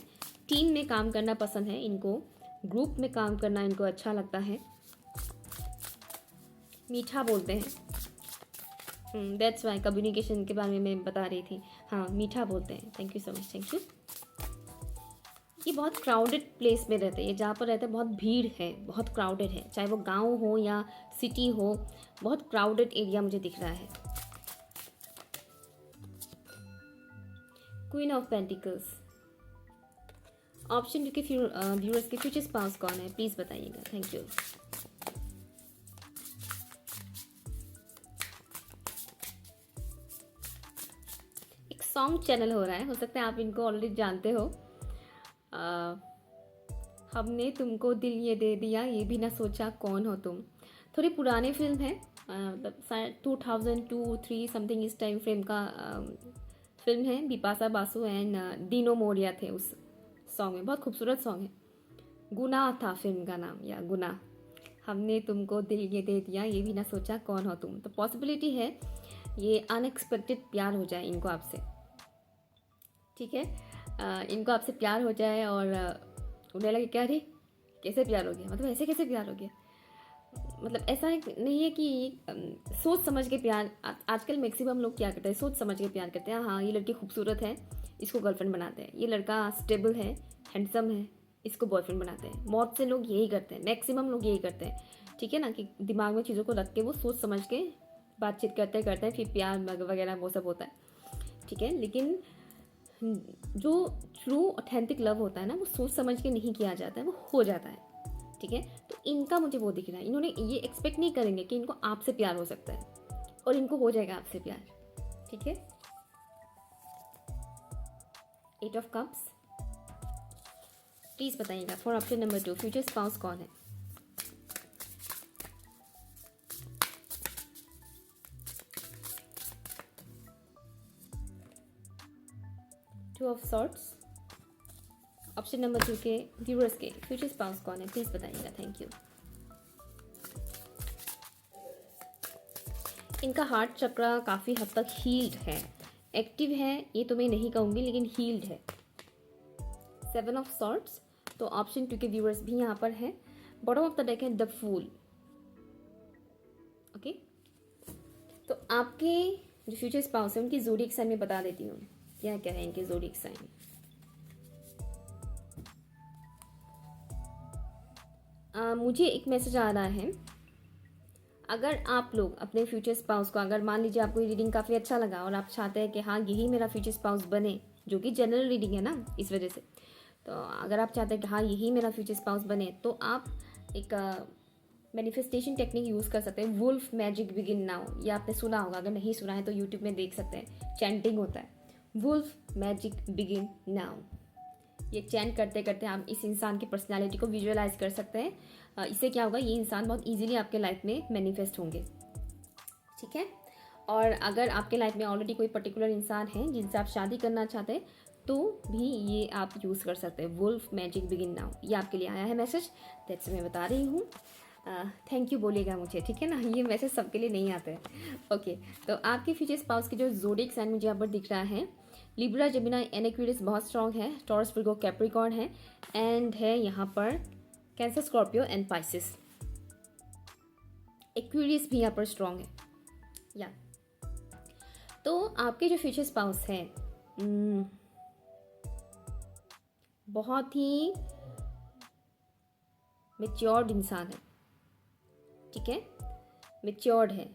टीम में काम करना पसंद है इनको, ग्रुप में काम करना इनको अच्छा लगता है, मीठा बोलते हैं। दैट्स वाई कम्युनिकेशन के बारे में मैं बता रही थी। हाँ, मीठा बोलते हैं। Thank you so much, thank you. ये बहुत क्राउडेड प्लेस में रहते हैं, ये जहाँ पर रहते हैं बहुत भीड़ है, बहुत क्राउडेड है, चाहे वो गांव हो या सिटी हो, बहुत क्राउडेड एरिया मुझे दिख रहा है। क्वीन ऑफ पेंटिकल्स, ऑप्शन 2 के व्यूअर्स के फ्यूचर स्पाउस कौन है, प्लीज़ बताइएगा। Thank you. सॉन्ग चैनल हो रहा है, हो सकता है आप इनको ऑलरेडी जानते हो। हमने तुमको दिल ये दे दिया, ये भी ना सोचा कौन हो तुम। थोड़ी पुरानी फिल्म है, मतलब 2002-3 समथिंग इस टाइम फ्रेम का फिल्म है। बिपाशा बासु एंड डीनो मोरिया थे उस सॉन्ग में, बहुत खूबसूरत सॉन्ग है। गुनाह था फिल्म का नाम, या गुनाह। हमने तुमको दिल ये दे दिया, ये भी ना सोचा कौन हो तुम। तो पॉसिबिलिटी है ये अनएक्सपेक्टेड प्यार हो जाए इनको आपसे। ठीक है, इनको आपसे प्यार हो जाए और उन्हें लगे क्या रे कैसे प्यार हो गया, मतलब ऐसे कैसे प्यार हो गया। मतलब ऐसा नहीं है कि सोच समझ के प्यार। आजकल मैक्सिमम लोग क्या करते हैं, सोच समझ के प्यार करते हैं। हाँ, ये लड़की खूबसूरत है, इसको गर्लफ्रेंड बनाते हैं। ये लड़का स्टेबल है, हैंडसम है, इसको बॉयफ्रेंड बनाते हैं। मौत से लोग यही करते हैं, मैक्सिमम लोग यही करते हैं। ठीक है ना, कि दिमाग में चीज़ों को रख के वो सोच समझ के बातचीत करते करते हैं, फिर प्यार वगैरह वो सब होता है। ठीक है, लेकिन जो ट्रू ऑथेंटिक लव होता है ना, वो सोच समझ के नहीं किया जाता है, वो हो जाता है। ठीक है, तो इनका मुझे वो दिख रहा है, इन्होंने ये एक्सपेक्ट नहीं करेंगे कि इनको आपसे प्यार हो सकता है, और इनको हो जाएगा आपसे प्यार। ठीक है, 8 ऑफ कप्स, प्लीज़ बताइएगा for option number 2 future spouse कौन है। सॉर्ट्स। ऑप्शन नंबर 2 के व्यूअर्स के फ्यूचर स्पाउस कौन है, प्लीज़ बताइएगा। Thank you. इनका हार्ट चक्र काफ़ी हद तक हील्ड है, एक्टिव है ये तो मैं नहीं कहूँगी, लेकिन हील्ड है। 7 ऑफ सॉर्ट्स। तो ऑप्शन 2 के व्यूअर्स भी यहाँ पर हैं। बॉटम ऑफ द डेक है द फूल। ओके, तो आपके जो फ्यूचर स्पाउस है उनकी ज़ोडिएक साइन में बता देती हूँ क्या क्या है इनके ज़ोडिएक साइन। मुझे एक मैसेज आ रहा है, अगर आप लोग अपने फ्यूचर स्पाउस को, अगर मान लीजिए आपको ये रीडिंग काफ़ी अच्छा लगा और आप चाहते हैं कि हाँ यही मेरा फ्यूचर स्पाउस बने, जो कि जनरल रीडिंग है ना इस वजह से, तो अगर आप चाहते हैं कि हाँ यही मेरा फ्यूचर स्पाउस बने, तो आप एक मैनिफेस्टेशन टेक्निक यूज़ कर सकते हैं, वुल्फ मैजिक बिगिन नाउ। ये आपने सुना होगा, अगर नहीं सुना है तो यूट्यूब में देख सकते हैं, चैंटिंग होता है वुल्फ मैजिक बिगिन नाउ। ये चैंट करते करते आप इस इंसान की पर्सनालिटी को विजुअलाइज कर सकते हैं। इससे क्या होगा, ये इंसान बहुत इजीली आपके लाइफ में मैनिफेस्ट होंगे। ठीक है, और अगर आपके लाइफ में ऑलरेडी कोई पर्टिकुलर इंसान है जिनसे आप शादी करना चाहते हैं, तो भी ये आप यूज़ कर सकते हैं, वुल्फ मैजिक बिगिन नाउ। ये आपके लिए आया है मैसेज, दैट्स मैं बता रही हूँ। थैंक यू बोलिएगा मुझे, ठीक है ना, ये मैसेज सबके लिए नहीं आते हैं। ओके, तो आपके फ्यूचर स्पाउस की जो ज़ोडिएक साइन मुझे यहाँ पर दिख रहा है, लिब्रा, जेमिनी एंड एक्वेरियस बहुत स्ट्रॉन्ग है, टॉरस, विर्गो, कैप्रिकॉर्न है, एंड है यहाँ पर cancer, Scorpio and Pisces. Aquarius भी यहाँ पर स्ट्रॉन्ग है या। तो आपके जो फ्यूचर स्पाउस है बहुत ही मैच्योर्ड इंसान है। ठीक है, मैच्योर्ड है,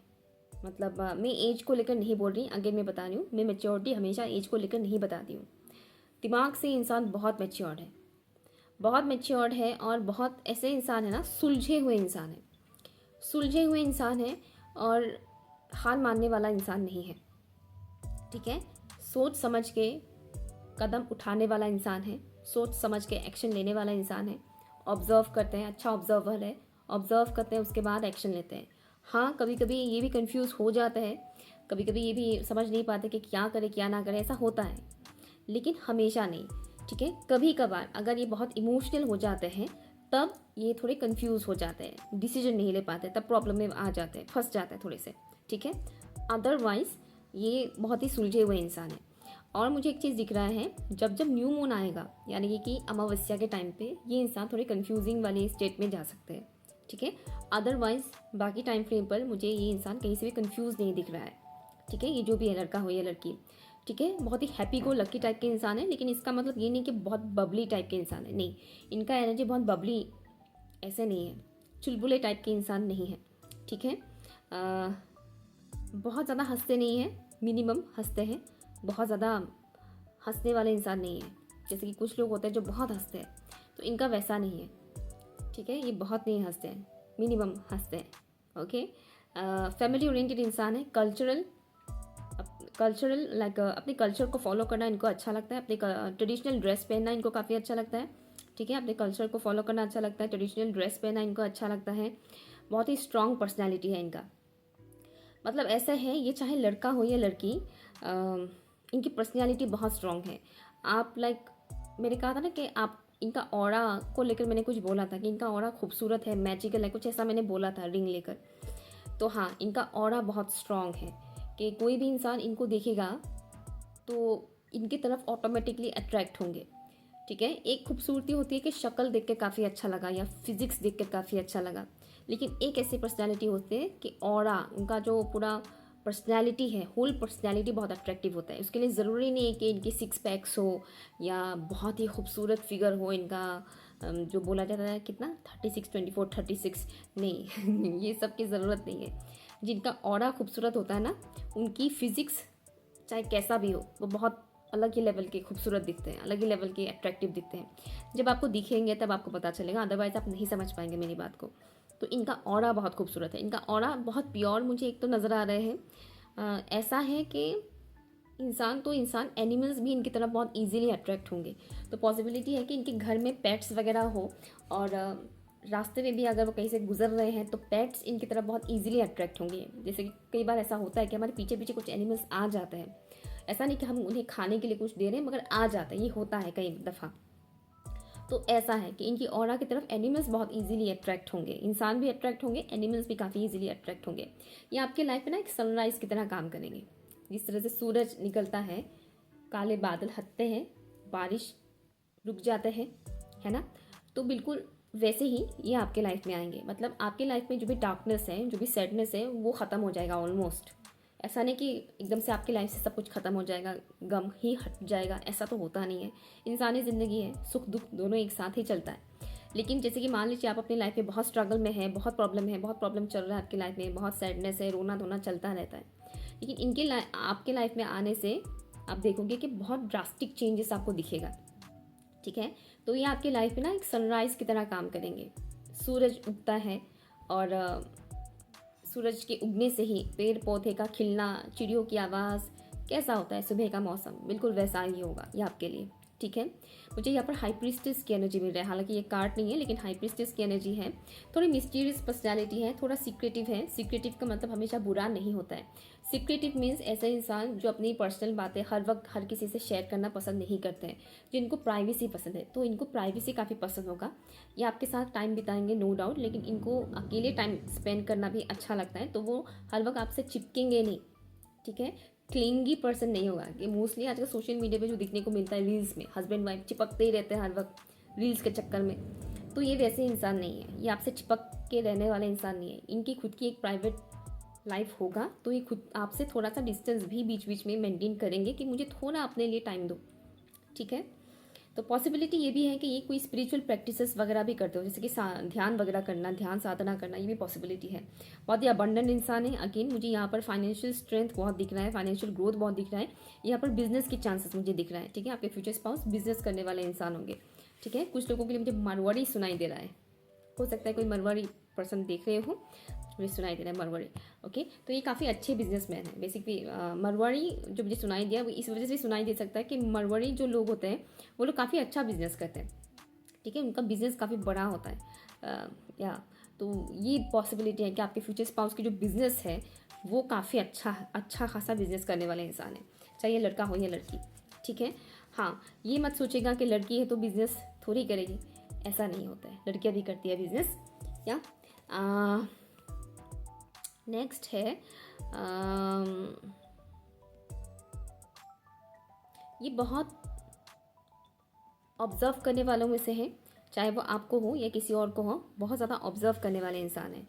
मतलब मैं एज को लेकर नहीं बोल रही, अगेन मैं बता रही हूँ, मैं मैच्योरिटी हमेशा एज को लेकर नहीं बताती हूँ। दिमाग से इंसान बहुत मैच्योर्ड है, बहुत मैच्योर्ड है, और बहुत ऐसे इंसान है ना, सुलझे हुए इंसान है, सुलझे हुए इंसान है, और हार मानने वाला इंसान नहीं है। ठीक है, सोच समझ के कदम उठाने वाला इंसान है, सोच समझ के एक्शन लेने वाला इंसान है, ऑब्जर्व करते हैं, अच्छा ऑब्जर्वर है, ऑब्जर्व करते हैं उसके बाद एक्शन लेते हैं। हाँ, कभी कभी ये भी कंफ्यूज हो जाता है, कभी कभी ये भी समझ नहीं पाते कि क्या करे क्या ना करे, ऐसा होता है, लेकिन हमेशा नहीं। ठीक है, कभी कभार अगर ये बहुत इमोशनल हो जाते हैं तब ये थोड़े कंफ्यूज हो जाते हैं, डिसीजन नहीं ले पाते, तब प्रॉब्लम में आ जाते हैं, फंस जाते हैं थोड़े से। ठीक है, अदरवाइज ये बहुत ही सुलझे हुए इंसान है। और मुझे एक चीज़ दिख रहा है, जब जब न्यू मून आएगा, यानी कि अमावस्या के टाइम पे, ये इंसान थोड़े कंफ्यूजिंग वाले स्टेट में जा सकते हैं। ठीक है, अदरवाइज बाकी टाइम फ्रेम पर मुझे ये इंसान कहीं से भी कंफ्यूज नहीं दिख रहा है। ठीक है, ये जो भी है, लड़का हो या लड़की, ठीक है, बहुत ही हैप्पी गो लकी टाइप के इंसान है, लेकिन इसका मतलब ये नहीं कि बहुत बबली टाइप के इंसान है, नहीं, इनका एनर्जी बहुत बबली ऐसे नहीं है, चुलबुले टाइप के इंसान नहीं है। ठीक है, बहुत ज़्यादा हंसते नहीं हैं, मिनिमम हंसते हैं, बहुत ज़्यादा हंसने वाले इंसान नहीं है, जैसे कि कुछ लोग होते हैं जो बहुत हंसते हैं, तो इनका वैसा नहीं है। ठीक है, ये बहुत नहीं हंसते हैं, मिनिमम हंसते हैं। ओके, फैमिली ओरिएंटेड इंसान है, कल्चरल लाइक अपने कल्चर को फॉलो करना इनको अच्छा लगता है, अपने ट्रेडिशनल ड्रेस पहनना इनको काफ़ी अच्छा लगता है। ठीक है, अपने कल्चर को फॉलो करना अच्छा लगता है, ट्रेडिशनल ड्रेस पहनना इनको अच्छा लगता है, बहुत ही स्ट्रॉन्ग पर्सनैलिटी है इनका, मतलब ऐसा है, ये चाहे लड़का हो या लड़की, इनकी पर्सनैलिटी बहुत स्ट्रॉन्ग है। आप लाइक मैंने कहा था ना कि आप इनका ऑरा को लेकर मैंने कुछ बोला था कि इनका ऑरा खूबसूरत है, मैजिकल है, कुछ ऐसा मैंने बोला था रिंग लेकर। तो हाँ, इनका ऑरा बहुत स्ट्रॉन्ग है कि कोई भी इंसान इनको देखेगा तो इनकी तरफ ऑटोमेटिकली अट्रैक्ट होंगे। ठीक है, एक खूबसूरती होती है कि शक्ल देख के काफ़ी अच्छा लगा या फिजिक्स देख के काफ़ी अच्छा लगा, लेकिन एक ऐसी पर्सनैलिटी होती है कि ऑरा, उनका जो पूरा पर्सनैलिटी है, होल पर्सनैलिटी बहुत अट्रैक्टिव होता है। उसके लिए ज़रूरी नहीं है कि इनकी 6 पैक्स हो या बहुत ही खूबसूरत फिगर हो इनका, जो बोला जाता है कितना 36, 24, 36, नहीं ये सब की ज़रूरत नहीं है। जिनका ऑरा खूबसूरत होता है ना, उनकी फिज़िक्स चाहे कैसा भी हो, वो बहुत अलग ही लेवल के खूबसूरत दिखते हैं, अलग ही लेवल के अट्रैक्टिव दिखते हैं। जब आपको दिखेंगे तब आपको पता चलेगा, अदरवाइज़ आप नहीं समझ पाएंगे मेरी बात को। तो इनका ऑरा बहुत खूबसूरत है, इनका ऑरा बहुत प्योर मुझे एक तो नज़र आ रहे हैं। ऐसा है कि इंसान एनिमल्स भी इनकी तरफ बहुत इजीली अट्रैक्ट होंगे। तो पॉसिबिलिटी है कि इनके घर में पेट्स वगैरह हो, और रास्ते में भी अगर वो कहीं से गुजर रहे हैं तो पेट्स इनकी तरफ बहुत इजीली अट्रैक्ट होंगे। जैसे कि कई बार ऐसा होता है कि हमारे पीछे पीछे कुछ एनिमल्स आ जाते हैं, ऐसा नहीं कि हम उन्हें खाने के लिए कुछ दे रहे हैं, मगर आ जाता है, ये होता है कई दफ़ा। तो ऐसा है कि इनकी ऑरा की तरफ एनिमल्स बहुत इजीली अट्रैक्ट होंगे, इंसान भी अट्रैक्ट होंगे, एनिमल्स भी काफ़ी इजीली अट्रैक्ट होंगे। ये आपके लाइफ में ना एक सनराइज़ की तरह काम करेंगे। जिस तरह से सूरज निकलता है, काले बादल हटते हैं, बारिश रुक जाते हैं, है ना, तो बिल्कुल वैसे ही ये आपके लाइफ में आएंगे। मतलब आपके लाइफ में जो भी डार्कनेस है, जो भी सैडनेस है, वो ख़त्म हो जाएगा ऑलमोस्ट। ऐसा नहीं कि एकदम से आपकी लाइफ से सब कुछ ख़त्म हो जाएगा, गम ही हट जाएगा, ऐसा तो होता नहीं है। इंसानी ज़िंदगी है, सुख दुख दोनों एक साथ ही चलता है। लेकिन जैसे कि मान लीजिए आप अपनी लाइफ में बहुत स्ट्रगल में है, बहुत प्रॉब्लम है, बहुत प्रॉब्लम चल रहा है आपकी लाइफ में, बहुत सैडनेस है, रोना धोना चलता रहता है, लेकिन आपके लाइफ में आने से आप देखोगे कि बहुत ड्रास्टिक चेंजेस आपको दिखेगा। ठीक है, तो ये आपकी लाइफ में ना एक सनराइज़ की तरह काम करेंगे। सूरज उगता है और सूरज के उगने से ही पेड़ पौधे का खिलना, चिड़ियों की आवाज़, कैसा होता है सुबह का मौसम, बिल्कुल वैसा ही होगा ये आपके लिए। ठीक है, मुझे यहाँ पर हाई प्रीस्टेस की एनर्जी मिल रहा है, हालांकि ये कार्ड नहीं है लेकिन हाई प्रीस्टेस की एनर्जी है। थोड़ी मिस्टीरियस पर्सनैलिटी है, थोड़ा सीक्रेटिव है। सीक्रेटिव का मतलब हमेशा बुरा नहीं होता है। सीक्रेटिव मीन्स ऐसे इंसान जो अपनी पर्सनल बातें हर वक्त हर किसी से शेयर करना पसंद नहीं करते हैं, जिनको प्राइवेसी पसंद है। तो इनको प्राइवेसी काफ़ी पसंद होगा। ये आपके साथ टाइम बिताएंगे नो डाउट, लेकिन इनको अकेले टाइम स्पेंड करना भी अच्छा लगता है, तो वो हर वक्त आपसे चिपकेंगे नहीं। ठीक है, क्लिंगी पर्सन नहीं होगा। कि मोस्टली आजकल सोशल मीडिया पे जो दिखने को मिलता है रील्स में, हस्बैंड वाइफ चिपकते ही रहते हैं हर वक्त रील्स के चक्कर में, तो ये वैसे इंसान नहीं है। ये आपसे चिपक के रहने वाले इंसान नहीं है। इनकी खुद की एक प्राइवेट लाइफ होगा, तो ये खुद आपसे थोड़ा सा डिस्टेंस भी बीच बीच में मेंटेन करेंगे कि मुझे थोड़ा अपने लिए टाइम दो। ठीक है, तो पॉसिबिलिटी ये भी है कि ये कोई स्पिरिचुअल प्रैक्टिसेस वगैरह भी करते हो, जैसे कि ध्यान वगैरह करना, ध्यान साधना करना, ये भी पॉसिबिलिटी है। बहुत ही अबंडेंट इंसान है। अगेन मुझे यहाँ पर फाइनेंशियल स्ट्रेंथ बहुत दिख रहा है, फाइनेंशियल ग्रोथ बहुत दिख रहा है। यहाँ पर बिजनेस के चांसेस मुझे दिख रहा है। ठीक है, आपके फ्यूचर स्पाउस बिजनेस करने वाले इंसान होंगे। ठीक है, कुछ लोगों के लिए मुझे मारवाड़ी सुनाई दे रहा है, हो सकता है कोई मारवाड़ी पर्सन देख रहे हो, मुझे सुनाई दे रहा है मारवाड़ी। ओके, तो ये काफ़ी अच्छे बिजनेसमैन है बेसिकली। मारवाड़ी जो मुझे सुनाई दिया वो इस वजह से सुनाई दे सकता है कि मारवाड़ी जो लोग होते हैं वो लोग काफ़ी अच्छा बिजनेस करते हैं। ठीक है, उनका बिजनेस काफ़ी बड़ा होता है। या तो ये पॉसिबिलिटी है कि आपके फ्यूचर स्पाउस की जो बिजनेस है वो काफ़ी अच्छा खासा बिजनेस करने वाले इंसान है, चाहे लड़का हो या लड़की। ठीक है, हाँ, ये मत सोचेगा कि लड़की है तो बिजनेस थोड़ी करेगी, ऐसा नहीं होता है, लड़कियां भी करती है बिजनेस। या नेक्स्ट है ये बहुत ऑब्जर्व करने वालों में से है, चाहे वो आपको हो या किसी और को हो, बहुत ज़्यादा ऑब्जर्व करने वाले इंसान हैं।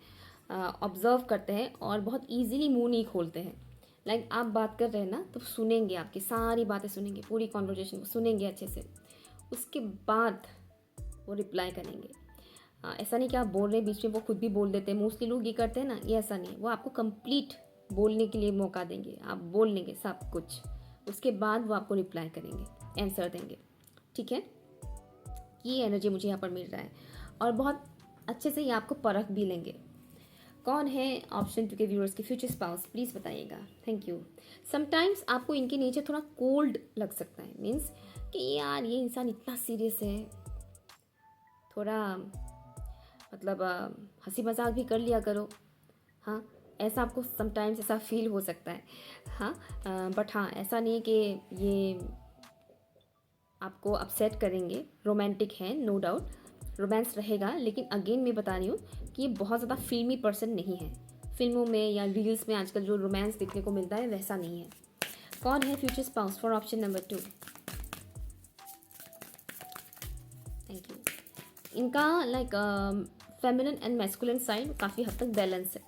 ऑब्जर्व करते हैं और बहुत इजीली मुंह नहीं खोलते हैं। लाइक आप बात कर रहे हैं ना, तो सुनेंगे, आपकी सारी बातें सुनेंगे, पूरी कॉन्वर्जेशन को सुनेंगे अच्छे से, उसके बाद वो रिप्लाई करेंगे। ऐसा नहीं कि आप बोल रहे हैं बीच में वो खुद भी बोल देते हैं, मोस्टली लोग ये करते हैं ना, ये ऐसा नहीं है। वो आपको कंप्लीट बोलने के लिए मौका देंगे, आप बोल लेंगे सब कुछ, उसके बाद वो आपको रिप्लाई करेंगे, आंसर देंगे। ठीक है, ये एनर्जी मुझे यहाँ पर मिल रहा है। और बहुत अच्छे से ये आपको परख भी लेंगे। कौन है ऑप्शन 2 के व्यूअर्स के फ्यूचर स्पाउस, प्लीज़ बताइएगा। Thank you. समटाइम्स आपको इनके नीचे थोड़ा कोल्ड लग सकता है, मीन्स कि यार ये इंसान इतना सीरियस है, थोड़ा मतलब हंसी मजाक भी कर लिया करो। हाँ, ऐसा आपको समटाइम्स ऐसा फील हो सकता है। हाँ, बट हाँ, ऐसा नहीं है कि ये आपको अपसेट करेंगे। रोमांटिक है नो डाउट, रोमांस रहेगा, लेकिन अगेन मैं बता रही हूँ कि ये बहुत ज़्यादा फिल्मी पर्सन नहीं है। फिल्मों में या रील्स में आजकल जो रोमांस देखने को मिलता है वैसा नहीं है। कौन है future spouse for option number 2? Thank you. इनका like feminine and masculine side काफ़ी हद तक बैलेंस है,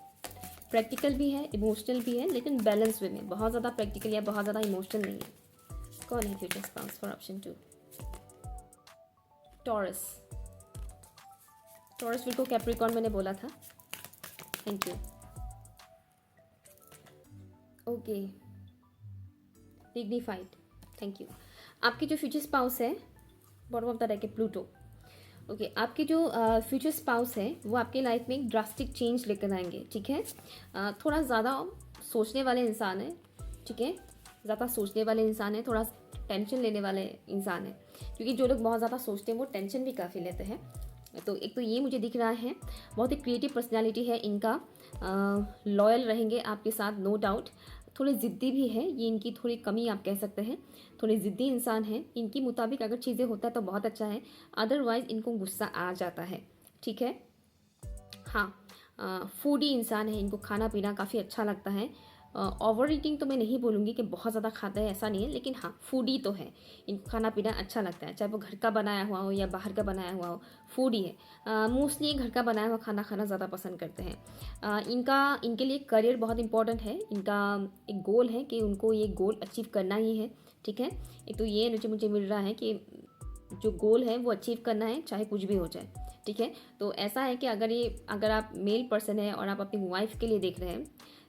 प्रैक्टिकल भी है, इमोशनल भी है, लेकिन बैलेंस वे में, बहुत ज़्यादा प्रैक्टिकल या बहुत ज़्यादा इमोशनल नहीं है। कौन है future spouse for option 2? Taurus. Taurus Virgo Capricorn मैंने बोला था। Thank you. Okay, dignified, thank you. आपकी जो फ्यूचर स्पाउस है बॉटम ऑफ द डेक है प्लूटो। ओके, आपके जो फ्यूचर स्पाउस है वो आपके लाइफ में एक ड्रास्टिक चेंज लेकर आएंगे। ठीक है, थोड़ा ज़्यादा सोचने वाले इंसान है। ठीक है, ज़्यादा सोचने वाले इंसान है, थोड़ा टेंशन लेने वाले इंसान है, क्योंकि जो लोग बहुत ज़्यादा सोचते हैं वो टेंशन भी काफ़ी लेते हैं। तो एक तो ये मुझे दिख रहा है, बहुत ही क्रिएटिव पर्सनालिटी है इनका, लॉयल रहेंगे आपके साथ नो डाउट। थोड़े ज़िद्दी भी है, ये इनकी थोड़ी कमी आप कह सकते हैं। थोड़े ज़िद्दी इंसान हैं, इनकी मुताबिक अगर चीज़ें होता है तो बहुत अच्छा है, अदरवाइज़ इनको गुस्सा आ जाता है। ठीक है। हाँ, फूडी इंसान है, इनको खाना पीना काफ़ी अच्छा लगता है। ओवर ईटिंग तो मैं नहीं बोलूँगी कि बहुत ज़्यादा खाता है, ऐसा नहीं है, लेकिन हाँ फूडी तो है, इनको खाना पीना अच्छा लगता है, चाहे वो घर का बनाया हुआ हो या बाहर का बनाया हुआ हो, फूडी है। मोस्टली घर का बनाया हुआ खाना खाना ज़्यादा पसंद करते हैं। इनके लिए करियर बहुत इंपॉर्टेंट है, इनका एक गोल है कि उनको ये गोल अचीव करना ही है। ठीक है। एक तो ये जो मुझे मिल रहा है कि जो गोल है वो अचीव करना है, चाहे कुछ भी हो जाए। ठीक है। तो ऐसा है कि अगर आप मेल पर्सन है और आप अपनी वाइफ के लिए देख रहे हैं,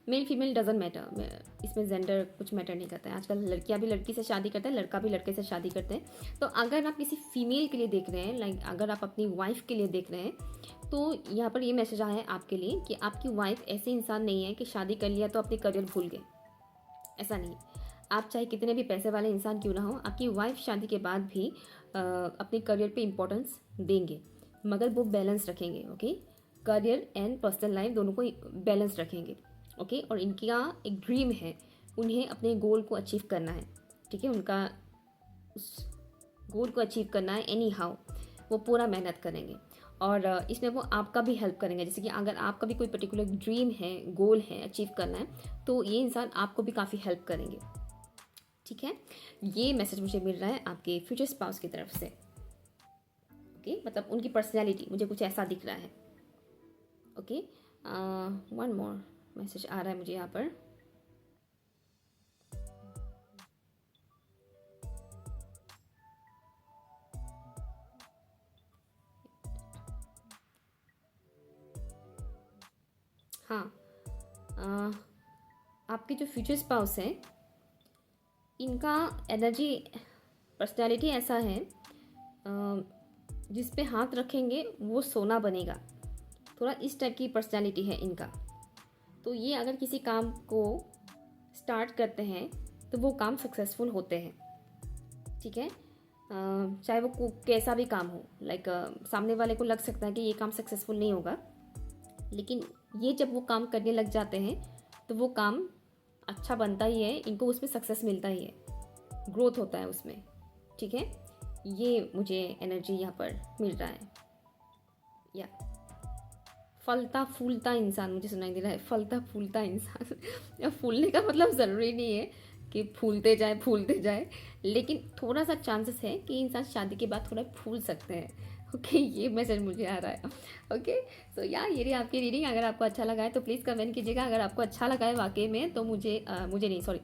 मेल फीमेल डजेंट मैटर, इसमें जेंडर कुछ मैटर नहीं करता है। आजकल लड़कियां भी लड़की से शादी करते हैं, लड़का भी लड़के से शादी करते हैं। तो अगर आप किसी फीमेल के लिए देख रहे हैं, लाइक अगर आप अपनी वाइफ के लिए देख रहे हैं, तो यहाँ पर ये मैसेज आया है आपके लिए कि आपकी वाइफ ऐसे इंसान नहीं है कि शादी कर लिया तो अपनी करियर भूल गए। ऐसा नहीं। आप चाहे कितने भी पैसे वाले इंसान क्यों ना हो, आपकी वाइफ शादी के बाद भी अपने करियर पे इम्पोर्टेंस देंगे, मगर वो बैलेंस रखेंगे। Okay, career and personal life दोनों को बैलेंस रखेंगे। ओके, और इनका एक ड्रीम है, उन्हें अपने गोल को अचीव करना है। ठीक है, उनका उस गोल को अचीव करना है एनी हाउ, वो पूरा मेहनत करेंगे और इसमें वो आपका भी हेल्प करेंगे। जैसे कि अगर आपका भी कोई पर्टिकुलर ड्रीम है, गोल है, अचीव करना है, तो ये इंसान आपको भी काफ़ी हेल्प करेंगे। ठीक है, ये मैसेज मुझे मिल रहा है आपके फ्यूचर स्पाउस की तरफ से। ओके, मतलब उनकी पर्सनैलिटी मुझे कुछ ऐसा दिख रहा है। ओके, वन मोर मैसेज आ रहा है मुझे यहाँ पर। हाँ, आपके जो फ्यूचर स्पाउस है, इनका एनर्जी पर्सनैलिटी ऐसा है, जिस पे हाथ रखेंगे वो सोना बनेगा। थोड़ा इस टाइप की पर्सनैलिटी है इनका। तो ये अगर किसी काम को स्टार्ट करते हैं तो वो काम सक्सेसफुल होते हैं। ठीक है, चाहे वो कैसा भी काम हो, लाइक सामने वाले को लग सकता है कि ये काम सक्सेसफुल नहीं होगा, लेकिन ये जब वो काम करने लग जाते हैं तो वो काम अच्छा बनता ही है, इनको उसमें सक्सेस मिलता ही है, ग्रोथ होता है उसमें। ठीक है, ये मुझे एनर्जी यहाँ पर मिल रहा है। या फलता फूलता इंसान मुझे सुनाई दे रहा है, फलता फूलता इंसान। या फूलने का मतलब ज़रूरी नहीं है कि फूलते जाए, लेकिन थोड़ा सा चांसेस है कि इंसान शादी के बाद थोड़ा फूल सकते हैं। ओके, ये मैसेज मुझे आ रहा है। ओके, सो या ये रही आपकी रीडिंग। अगर आपको अच्छा लगा है तो प्लीज़ कमेंट कीजिएगा। अगर आपको अच्छा लगा है वाकई में तो मुझे नहीं, सॉरी,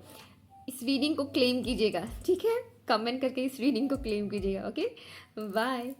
इस रीडिंग को क्लेम कीजिएगा। ठीक है, कमेंट करके इस रीडिंग को क्लेम कीजिएगा। Okay, bye.